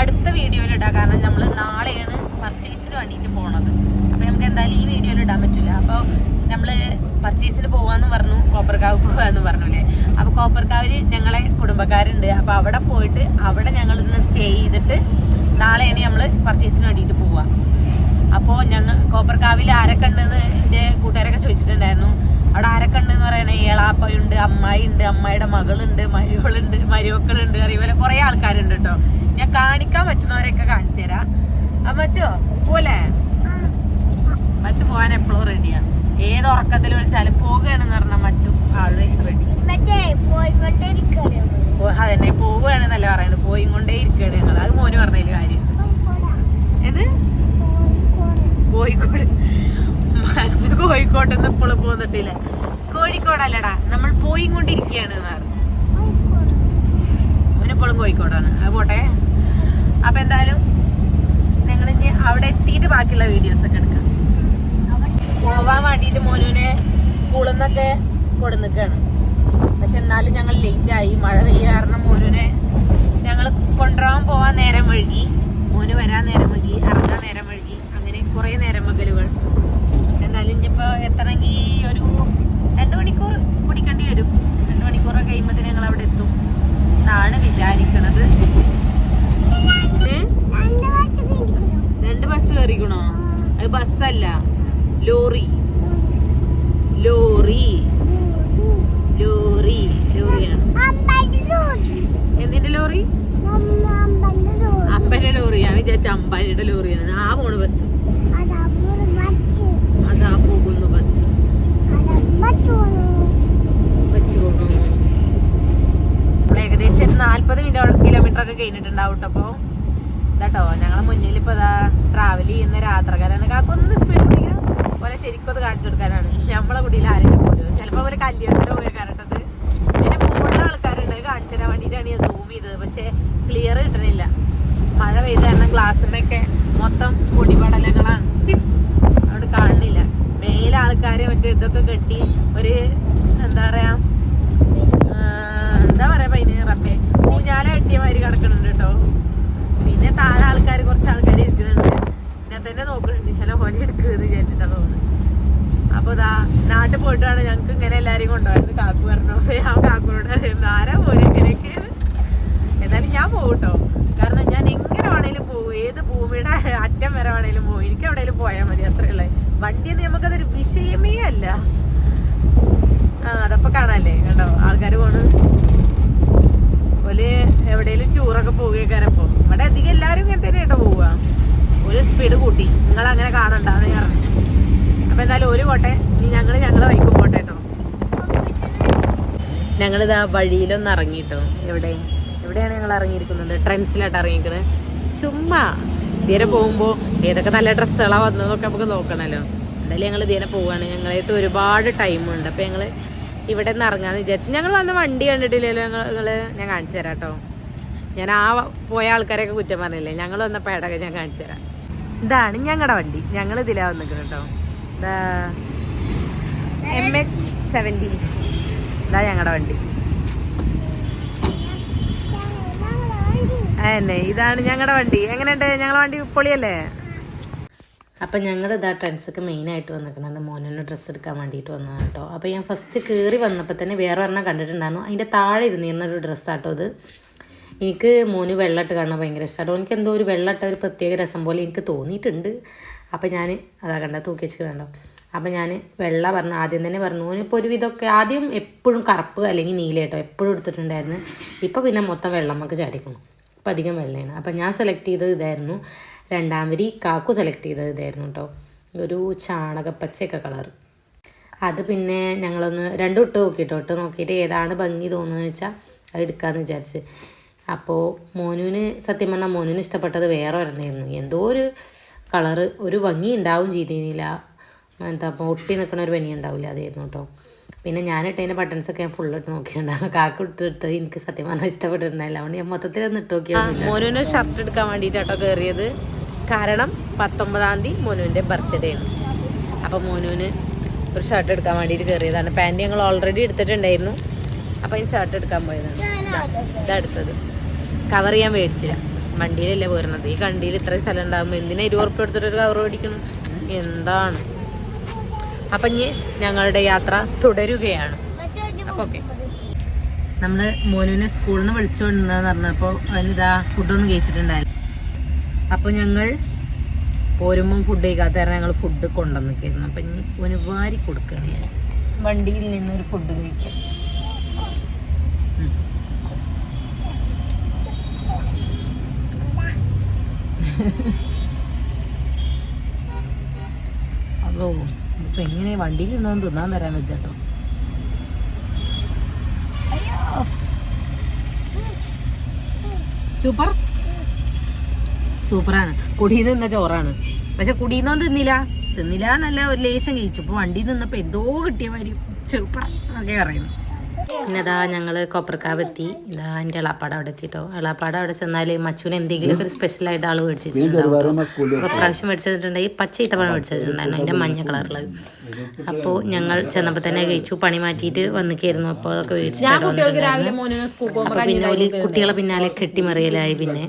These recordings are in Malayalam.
അടുത്ത വീഡിയോയിൽ ഇടാം. കാരണം നമ്മൾ നാളെയാണ് പർച്ചേസിന് വേണ്ടിയിട്ട് പോണത്. അപ്പോൾ നമുക്ക് എന്തായാലും ഈ വീഡിയോയിൽ ഇടാൻ പറ്റില്ല. അപ്പോൾ നമ്മൾ പർച്ചേസിന് പോകാമെന്ന് പറഞ്ഞു, കോപ്പർക്കാവ് പോകാമെന്ന് പറഞ്ഞില്ലേ. അപ്പോൾ കോപ്പർക്കാവിൽ ഞങ്ങളെ കുടുംബക്കാരുണ്ട്. അപ്പോൾ അവിടെ പോയിട്ട് അവിടെ ഞങ്ങളിന്ന് സ്റ്റേ ചെയ്തിട്ട് നാളെയാണ് നമ്മൾ പർച്ചേസിന് വേണ്ടിയിട്ട് പോവുക. അപ്പോൾ ഞങ്ങൾ കോപ്പർക്കാവിൽ ആരൊക്കെ ഉണ്ടെന്ന് എൻ്റെ കൂട്ടുകാരൊക്കെ ചോദിച്ചിട്ടുണ്ടായിരുന്നു. അവിടെ ആരൊക്കെ ഉണ്ടെന്ന് പറയണേ, ഏളാപ്പയുണ്ട്, അമ്മായി ഉണ്ട്, അമ്മായിയുടെ മകളുണ്ട്, മരുകളുണ്ട്, മരുമക്കളുണ്ട്, അതേപോലെ കുറേ ആൾക്കാരുണ്ട് കേട്ടോ. ഞാൻ കാണിക്കാൻ പറ്റുന്നവരെയൊക്കെ കാണിച്ചു തരാം. അമ്മച്ചോ പോലെ മച്ചു പോകാൻ എപ്പോഴും റെഡിയാ. ഏത് ഉറക്കത്തിൽ വിളിച്ചാലും പോകുകയാണെന്ന് പറഞ്ഞാൽ മച്ചു ആൾവേസ് റെഡി. അതന്നെ പോവുകയാണെന്നല്ല പറയുന്നത്, പോയി കൊണ്ടേ ഇരിക്കുകയാണ് ഞങ്ങൾ. അത് മോന് പറഞ്ഞതിൽ കാര്യം. ഏത് കോഴിക്കോട്? മച്ചു കോഴിക്കോട്ടെന്ന് ഇപ്പോഴും പോന്നിട്ടില്ല. കോഴിക്കോടല്ലടാ, നമ്മൾ പോയി കൊണ്ടിരിക്കുകയാണ് എന്ന് പറഞ്ഞു. അവനെപ്പോഴും കോഴിക്കോടാണ്. അത് പോട്ടെ. അപ്പൊ എന്തായാലും ഞങ്ങൾ ഇനി അവിടെ എത്തിയിട്ട് ബാക്കിയുള്ള വീഡിയോസ് ഒക്കെ എടുക്കാം. പോവാൻ വേണ്ടിയിട്ട് മോനുവിനെ സ്കൂളിൽ നിന്നൊക്കെ കൊടുന്നിക്കാണ്. പക്ഷെ എന്നാലും ഞങ്ങൾ ലേറ്റായി. മഴ പെയ്യ കാരണം മോനുവിനെ ഞങ്ങൾ കൊണ്ടുപോകാൻ പോവാൻ നേരം വഴുകി, മോന് വരാൻ നേരം വഴുകി, ഇറങ്ങാൻ നേരം വഴുകി, അങ്ങനെ കുറേ നേരം വകലുകൾ. എന്നാലും ഇനിയിപ്പോൾ എത്തണമെങ്കിൽ ഒരു 2 മണിക്കൂർ പിടിക്കേണ്ടി വരും. 2 മണിക്കൂറൊക്കെ കഴിയുമ്പോൾ ഞങ്ങൾ അവിടെ എത്തും എന്നാണ് വിചാരിക്കണത്. 2 ബസ് കയറിക്കണോ? അത് ബസ്സല്ല, ലോറി. ലോറി ലോറി ലോറിയാണ്. എന്തിന്റെ ലോറി? അമ്പന്റെ ലോറി. ഞാൻ വിചാരിച്ച അമ്പാനിയുടെ ലോറിയാണ്. ആ പോണു ബസ്, അതാ പോകുന്നു ബസ്. വെച്ച് പോണു. ഏകദേശം 40 കിലോമീറ്റർ ഒക്കെ കഴിഞ്ഞിട്ടുണ്ടാവും. അപ്പോൾ ഇതാട്ടോ ഞങ്ങളെ മുന്നിൽ ഇപ്പോൾ ഇതാ ട്രാവൽ ചെയ്യുന്ന യാത്രക്കാരാണ്. കാക്കൊന്ന് സ്പീഡ് പിടിക്കണം പോലെ ശരിക്കും അത് കാണിച്ചു കൊടുക്കാനാണ്. നമ്മളെ കുടിയിൽ ആരെങ്കിലും പോലും ചിലപ്പോൾ ഒരു കല്യാണത്തിന് പോയ കാരണത് പിന്നെ കൂടുതൽ ആൾക്കാരുണ്ട്. കാണിച്ചു തരാൻ വേണ്ടിയിട്ടാണ് ഞാൻ സൂം ചെയ്തത്. പക്ഷേ ക്ലിയർ കിട്ടണില്ല. മഴ പെയ്ത കാരണം ഗ്ലാസ്സിനൊക്കെ മൊത്തം പൊടിപടലങ്ങളാണ്, അവിടെ കാണുന്നില്ല. മേലെ ആൾക്കാർ മറ്റേ ഇതൊക്കെ കെട്ടി ഒരു എന്താ പറയാ പൈന് റബ്ബെ ഊഞ്ഞാല കെട്ടിയ മാതിരി കിടക്കുന്നുണ്ട് കേട്ടോ. പിന്നെ താഴെ ആൾക്കാർ, കുറച്ച് ആൾക്കാർ ഇരിക്കുന്നുണ്ട്. പിന്നെ തന്നെ നോക്കുന്നുണ്ട്. ചില ഹോലി എടുക്കുന്നത് വിചാരിച്ചിട്ടാ തോന്നുന്നത്. അപ്പോൾ ഇതാ നാട്ടിൽ പോയിട്ടാണ് ഞങ്ങൾക്ക് ഇങ്ങനെ എല്ലാവരെയും കൊണ്ടുപോയത്. കാക്കു പറഞ്ഞു. ഞാൻ കാക്കുനോട് അറിയുന്നത് ആരാ പോലും ഇങ്ങനെയൊക്കെ. എന്നാലും ഞാൻ പോകും കേട്ടോ. കാരണം ഞാൻ എങ്ങനെ വേണേലും പോകും. ഏത് ഭൂമിയുടെ അറ്റം വരെ വേണേലും പോകും. എനിക്ക് എവിടെയെങ്കിലും പോയാൽ മതി, അത്രയുള്ളൂ. വണ്ടിയൊന്നും നമുക്കതൊരു വിഷയമേ അല്ല. അതപ്പോൾ കാണാല്ലേ, കണ്ടോ ആൾക്കാർ പോണ്. ഒരു എവിടെയെങ്കിലും ടൂറൊക്കെ പോവുകയാരപ്പോൾ ഇവിടെ അധികം എല്ലാവരും ഇങ്ങനെ തന്നെ കേട്ടോ പോവുക. ഒരു സ്പീഡ് കൂട്ടി നിങ്ങളങ്ങനെ കാണണ്ടാന്ന് ഞാൻ പറഞ്ഞു. അപ്പം എന്തായാലും ഒരു പോട്ടെ, ഇനി ഞങ്ങളെ വൈക്കും പോട്ടെ കേട്ടോ. ഞങ്ങളിതാ വഴിയിലൊന്ന് ഇറങ്ങിട്ടോ. എവിടെയാണ് ഞങ്ങൾ ഇറങ്ങിയിരിക്കുന്നത്? ട്രെൻഡ്സിലായിട്ട് ഇറങ്ങിയിരിക്കുന്നത്. ചുമ്മാ ഇതിനെ പോകുമ്പോൾ ഏതൊക്കെ നല്ല ഡ്രസ്സുകളാണ് വന്നതൊക്കെ നമുക്ക് നോക്കണമല്ലോ. എന്തായാലും ഞങ്ങൾ ഇതിനെ പോവുകയാണ്. ഞങ്ങളേത്ത് ഒരുപാട് ടൈമുണ്ട്. അപ്പോൾ ഞങ്ങൾ ഇവിടെ നിന്ന് ഇറങ്ങാമെന്ന് വിചാരിച്ചു. ഞങ്ങൾ വന്ന വണ്ടി കണ്ടിട്ടില്ലല്ലോ ഞാൻ കാണിച്ചു തരാം കേട്ടോ. ഞാൻ ആ പോയ ആൾക്കാരെയൊക്കെ കുറ്റം പറഞ്ഞില്ലേ. ഞങ്ങൾ വന്നപ്പോൾ ഇടയ്ക്ക് ഞാൻ കാണിച്ചു തരാം. ഇതാണ് ഞങ്ങളുടെ വണ്ടി. ഞങ്ങൾ ഇതിലാണ് വന്നിരിക്കുന്നത് കേട്ടോ. ഇതാ MH70. ഇതാ ഞങ്ങളുടെ വണ്ടി. അതന്നെ, ഇതാണ് ഞങ്ങളുടെ വണ്ടി. എങ്ങനെയുണ്ട് ഞങ്ങളുടെ വണ്ടി? പൊളിയല്ലേ? അപ്പം ഞങ്ങൾ ഇതാ ട്രെൻഡ്സൊക്കെ മെയിനായിട്ട് വന്നിരിക്കുന്നത് മോനെ ഡ്രസ്സ് എടുക്കാൻ വേണ്ടിയിട്ട് വന്നതാണ് കേട്ടോ. അപ്പോൾ ഞാൻ ഫസ്റ്റ് കയറി വന്നപ്പോൾ തന്നെ വേറെ ഒരെണ്ണം കണ്ടിട്ടുണ്ടായിരുന്നു. അതിൻ്റെ താഴെ ഇരുന്നിരുന്നൊരു ഡ്രസ്സാട്ടോ അത്. എനിക്ക് മോന് വെള്ളമിട്ട് കാണാൻ ഭയങ്കര ഇഷ്ടമാട്ടോ. എനിക്ക് എന്തോ ഒരു വെള്ളമിട്ട ഒരു പ്രത്യേക രസം പോലെ എനിക്ക് തോന്നിയിട്ടുണ്ട്. അപ്പോൾ ഞാൻ അതാ കണ്ട തൂക്കി വെച്ച് കണ്ടോ. അപ്പോൾ ഞാൻ വെള്ള പറഞ്ഞു, ആദ്യം തന്നെ പറഞ്ഞു. ഇപ്പോൾ ഒരു വിധമൊക്കെ ആദ്യം എപ്പോഴും കറുപ്പ് അല്ലെങ്കിൽ നീല കേട്ടോ എപ്പോഴും എടുത്തിട്ടുണ്ടായിരുന്നു. ഇപ്പോൾ പിന്നെ മൊത്തം വെള്ളം നമുക്ക് ചാടിക്കണം. അപ്പോൾ അധികം വെള്ളമാണ്. അപ്പോൾ ഞാൻ സെലക്ട് ചെയ്തത് ഇതായിരുന്നു. 2ാം വരി കാക്കു സെലക്ട് ചെയ്തത് ഇതായിരുന്നു കേട്ടോ. ഒരു ചാണകപ്പച്ചയൊക്കെ കളർ. അത് പിന്നെ ഞങ്ങളൊന്ന് 2 ഇട്ട് നോക്കിയിട്ടോ. ഇട്ട് നോക്കിയിട്ട് ഏതാണ് ഭംഗി തോന്നുന്നതെന്ന് വെച്ചാൽ അത് എടുക്കാമെന്ന് വിചാരിച്ച്. അപ്പോൾ മോനുവിന് സത്യം പറഞ്ഞാൽ മോനുവിന് ഇഷ്ടപ്പെട്ടത് വേറെ ഒരെണ്ണമായിരുന്നു. എന്തോ ഒരു കളറ് ഒരു ഭംഗി ഉണ്ടാവും ചെയ്തിരുന്നില്ല. എന്താ ഒട്ടി നിൽക്കണ ഒരു ഭംഗി ഉണ്ടാവില്ല, അതായിരുന്നു കേട്ടോ. പിന്നെ ഞാനിട്ടതിൻ്റെ ബട്ടൺസൊക്കെ ഞാൻ ഫുള്ളിട്ട് നോക്കിയിട്ടുണ്ടായിരുന്നു. കാക്കു ഇട്ടെടുത്തത് എനിക്ക് സത്യം പറഞ്ഞാൽ ഇഷ്ടപ്പെട്ടിട്ടുണ്ടായില്ല. അതുകൊണ്ട് ഞാൻ മൊത്തത്തിലൊന്ന് ഇട്ട് നോക്കിയാൽ മോനുവിൻ്റെ ഷർട്ട് എടുക്കാൻ വേണ്ടിയിട്ടോ കയറിയത്. കാരണം 19-ാം തീയതി മോനുവിൻ്റെ ബർത്ത്ഡേ ആണ്. അപ്പോൾ മോനുവിന് ഒരു ഷർട്ട് എടുക്കാൻ വേണ്ടിയിട്ട് കയറിയതാണ്. പാൻറ്റ് ഞങ്ങൾ ഓൾറെഡി എടുത്തിട്ടുണ്ടായിരുന്നു. അപ്പോൾ അതിന് ഷർട്ട് എടുക്കാൻ പോയതാണ്. ഇതാ എടുത്തത്. കവർ ചെയ്യാൻ മേടിച്ചില്ല. വണ്ടിയിലല്ലേ പോരുന്നത്. ഈ കണ്ടിയിൽ ഇത്രയും സ്ഥലം ഉണ്ടാകുമ്പോൾ എന്തിനാ 20 ഉറുപ്പിക എടുത്തിട്ടൊരു കവർ മേടിക്കണം? എന്താണ്. അപ്പം ഇനി ഞങ്ങളുടെ യാത്ര തുടരുകയാണ്. അപ്പോൾ ഓക്കെ, നമ്മൾ മോനുവിനെ സ്കൂളിൽ നിന്ന് വിളിച്ചുകൊണ്ടിരുന്നതെന്ന് പറഞ്ഞപ്പോൾ അവനിതാ ഫുഡൊന്നും കഴിച്ചിട്ടുണ്ടായിരുന്നു. അപ്പോൾ ഞങ്ങൾ പോരുമ്പം ഫുഡ് കഴിക്കാത്ത കാരണം ഞങ്ങൾ ഫുഡ് കൊണ്ടുവന്നിരിക്കുന്നു. അപ്പം ഇനി ഓന് വാരി കൊടുക്കുകയാണ് ഞാൻ. വണ്ടിയിൽ നിന്നൊരു ഫുഡ് കഴിക്കാം. അതോ ഇപ്പം എങ്ങനെ വണ്ടിയിൽ നിന്നൊന്നും തിന്നാൻ തരാൻ വെച്ചോ. സൂപ്പർ സൂപ്പറാണ്. കുടിയിൽ നിന്ന ചോറാണ്. പക്ഷെ കുടിയിൽ നിന്നും തിന്നില്ല എന്നല്ല, ഒരു ലേശം കഴിച്ചു. ഇപ്പോൾ വണ്ടിയിൽ നിന്നപ്പോൾ എന്തോ കിട്ടിയ മാതിരി സൂപ്പർ ഒക്കെ പറയുന്നു. പിന്നെ അതാ ഞങ്ങൾ കൊപ്രക്കാവ് എത്തി. ഇതാ എൻ്റെ എളാപ്പാട് അവിടെ എത്തിട്ടോ. എളാപ്പാട് അവിടെ ചെന്നാൽ മച്ചുവിന് എന്തെങ്കിലുമൊക്കെ ഒരു സ്പെഷ്യലായിട്ട് ആൾ മേടിച്ചിട്ടുണ്ടാവും. പ്രാവശ്യം മേടിച്ചിട്ടുണ്ടെങ്കിൽ പച്ച ഈത്തപ്പഴം മേടിച്ചിട്ടുണ്ടായിരുന്നു, അതിൻ്റെ മഞ്ഞ കളറുള്ളത്. അപ്പോൾ ഞങ്ങൾ ചെന്നപ്പോൾ തന്നെ കഴിച്ചു. പണി മാറ്റിയിട്ട് വന്നിക്കായിരുന്നു. അപ്പോൾ അതൊക്കെ മേടിച്ചിട്ടാണ് അപ്പോൾ പിന്നെ ഒരു കുട്ടികളെ പിന്നാലെ കെട്ടിമറിയലായി. പിന്നെ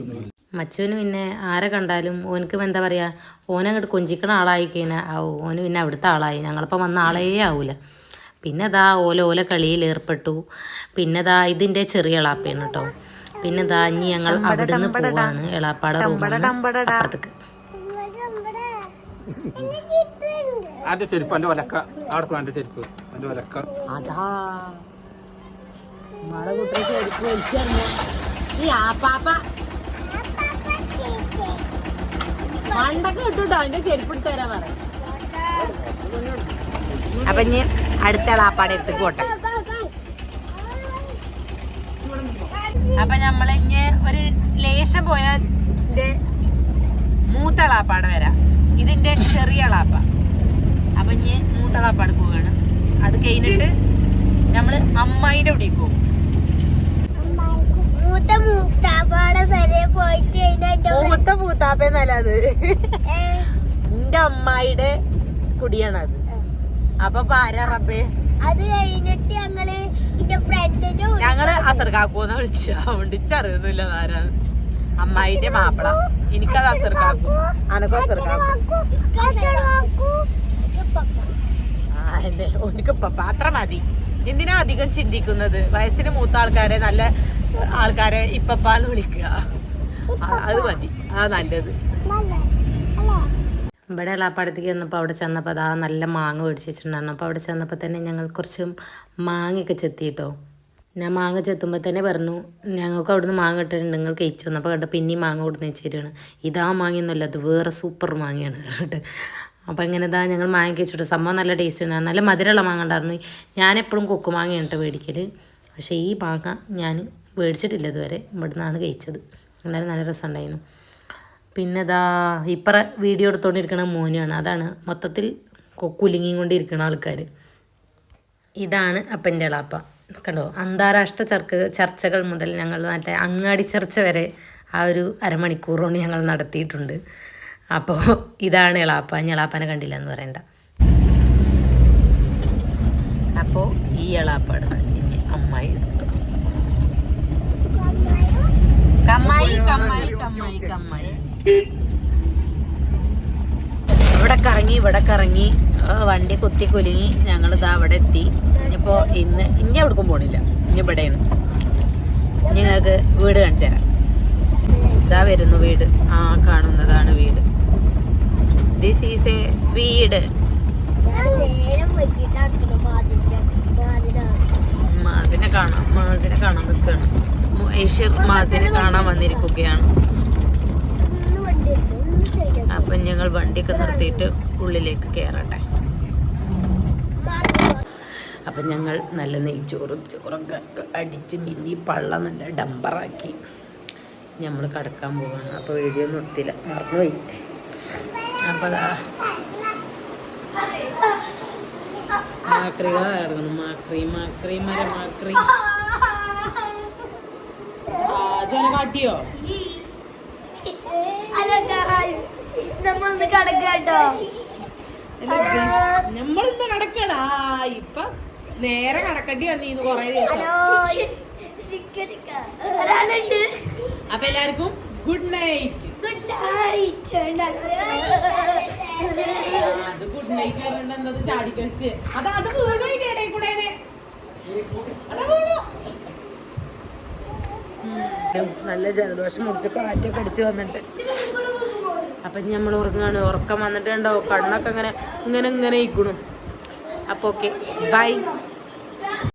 മച്ചുവിന് പിന്നെ ആരെ കണ്ടാലും ഓനക്ക് എന്താ പറയുക, ഓനങ്ങോട്ട് കൊഞ്ചിക്കണ ആളായി കഴിഞ്ഞാൽ ഓന് പിന്നെ അവിടുത്തെ ആളായി. ഞങ്ങളിപ്പോൾ വന്ന ആളേ ആവൂല. പിന്നെ അതാ ഓല കളിയിൽ ഏർപ്പെട്ടു. പിന്നെ അതാ ഇതിൻ്റെ ചെറിയ എളാപ്പയാണ് കേട്ടോ. പിന്നെ അതാ ഇനി ഞങ്ങൾ അവിടെ നിന്ന് പോവാണ് എളാപ്പാടെ അപ്പുറത്തേക്ക്. മണ്ടൊക്കെ ഇട്ടുട്ടോ അതിന്റെ ചെരുപ്പ് എടുത്ത് തരാൻ പറയാം. അപ്പൊ ഇനി അടുത്ത എളാപ്പാടെ അടുത്തേക്ക് പോട്ടെ. അപ്പൊ നമ്മളിഞ്ഞ് ഒരു ലേശം പോയാൽ മൂത്ത എളാപ്പാടെ വരാം. ഇതിന്റെ ചെറിയ എളാപ്പ. അപ്പൊ ഇനി മൂത്ത എളാപ്പാട് പോവുകയാണ്. അത് കഴിഞ്ഞിട്ട് നമ്മള് അമ്മായിന്റെ അവിടേക്ക് പോകും. മൂത്ത മൂത്താപ്പന്നല്ലത് എന്റെ അമ്മായിയുടെ കുടിയാണ് അത്. അപ്പൊ ആരാ റബ്ബേ, അത് കഴിഞ്ഞിട്ട് ഞങ്ങള് അസർക്കാക്കൂന്ന് വിളിച്ച വിളിച്ചറിയുന്നില്ല ആരാണ്. അമ്മായിന്റെ മാപ്പിള. എനിക്കത് അസർക്കാക്കു, അനക്കും അസർക്കാക്കു. എനിക്ക് പപ്പ അത്ര മതി. എന്തിനാ അധികം ചിന്തിക്കുന്നത്? വയസ്സിന് മൂത്ത ആൾക്കാരെ, നല്ല ആൾക്കാരെ ഇപ്പപ്പാന്ന് വിളിക്കുക. അത് മതി, ആ നല്ലത്. ഇവിടെ എളാപ്പാടത്തേക്ക് വന്നപ്പോൾ അവിടെ ചെന്നപ്പോൾ അതാ നല്ല മാങ്ങ മേടിച്ച് വെച്ചിട്ടുണ്ടായിരുന്നു. അപ്പോൾ അവിടെ ചെന്നപ്പോൾ തന്നെ ഞങ്ങൾ കുറച്ച് മാങ്ങയൊക്കെ ചെത്തിയിട്ടോ. ഞാൻ മാങ്ങ ചെത്തുമ്പോൾ തന്നെ പറഞ്ഞു, ഞങ്ങൾക്ക് അവിടുന്ന് മാങ്ങ ഇട്ടിട്ടുണ്ട്, നിങ്ങൾ കഴിച്ചു വന്നപ്പോൾ കണ്ട പിന്നെയും മാങ്ങ കൊടുന്ന് വെച്ചിട്ടാണ്. ഇതാ മാങ്ങയൊന്നുമല്ല, അത് വേറെ സൂപ്പർ മാങ്ങയാണ് കേട്ടോ. അപ്പോൾ ഇങ്ങനെ ഇതാ ഞങ്ങൾ മാങ്ങ കഴിച്ചിട്ട് സംഭവം നല്ല ടേസ്റ്റ് ഉണ്ടായിരുന്നു. നല്ല മധുരമുള്ള മാങ്ങ ഉണ്ടായിരുന്നു. ഞാനെപ്പോഴും കൊക്കു മാങ്ങയാണ് കേട്ടോ മേടിക്കൽ. പക്ഷേ ഈ മാങ്ങ ഞാൻ മേടിച്ചിട്ടില്ല ഇതുവരെ, ഇവിടെ നിന്നാണ് കഴിച്ചത്. എന്നാലും നല്ല രസമുണ്ടായിരുന്നു. പിന്നെ ഇതാ ഇപ്പറ വീഡിയോ എടുത്തുകൊണ്ടിരിക്കണ മോനുമാണ്. അതാണ് മൊത്തത്തിൽ കുലുങ്ങിയും കൊണ്ടിരിക്കുന്ന ആൾക്കാർ. ഇതാണ് അപ്പൻ്റെ എളാപ്പ. കണ്ടോ, അന്താരാഷ്ട്ര ചർച്ചകൾ മുതൽ ഞങ്ങൾ മറ്റേ അങ്ങാടി ചർച്ച വരെ ആ ഒരു അരമണിക്കൂർ കൊണ്ട് ഞങ്ങൾ നടത്തിയിട്ടുണ്ട്. അപ്പോൾ ഇതാണ് എളാപ്പ. എളാപ്പനെ കണ്ടില്ല എന്ന് പറയണ്ട. അപ്പോൾ ഈ എളാപ്പാട് ഇനി അമ്മായി കമ്മായി കമ്മായി കമ്മായി കമ്മായി ഇവിടെ കറങ്ങി വണ്ടി കുത്തി കുലുങ്ങി ഞങ്ങളിതാ അവിടെ എത്തി. ഇനിയിപ്പോൾ ഇനി എവിടേക്കും പോണില്ല, ഇനി ഇവിടെയാണ്. ഇനി ഞങ്ങൾക്ക് വീട് കാണിച്ചു തരാം. ഇതാ വരുന്നു വീട്. ആ കാണുന്നതാണ് വീട്. ദിസ് ഈസ് എ വീട്. മാസിനെ കാണാൻ നിൽക്കുകയാണ്. ഏഷ്യർ മാസിനെ കാണാൻ വന്നിരിക്കുകയാണ്. അപ്പം ഞങ്ങൾ വണ്ടിയൊക്കെ നിർത്തിയിട്ട് ഉള്ളിലേക്ക് കയറട്ടെ. അപ്പം ഞങ്ങൾ നല്ല ചോറൊക്കെ അടിച്ച് മില്ലി പള്ള നല്ല ഡംബറാക്കി നമ്മൾ കടക്കാൻ പോവുകയാണ്. അപ്പോൾ വീഡിയോ നിർത്തിയില്ല, മറന്നുപോയി. അപ്പോൾ അതാ മാക്രികൾ കിടക്കണം. മാക്രി ചോന കാട്ടിയോ? നമ്മളിന്ന് കടക്കടാ. ഇപ്പൊ നേരെ കടക്കണ്ടി വന്നീന്ന് കൊറേ ദിവസം. അപ്പൊ എല്ലാവർക്കും ഗുഡ് നൈറ്റ്. അത് ഗുഡ് നൈറ്റ് പറഞ്ഞിട്ട് എന്തത് ചാടിക്കളിച്ച് അത് വീണു ഇടയിൽ കൂടെ അതാ വീണു. നല്ല ജലദോഷം മുറിച്ച് കാറ്റൊക്കെ അടിച്ച് വന്നിട്ട് അപ്പം നമ്മൾ ഉറങ്ങാണ്. ഉറക്കം വന്നിട്ട് കണ്ടോ കണ്ണൊക്കെ ഇങ്ങനെ ഇങ്ങനെ ഇങ്ങനെ ഇരിക്കണു. അപ്പോൾ ഓക്കെ ബൈ.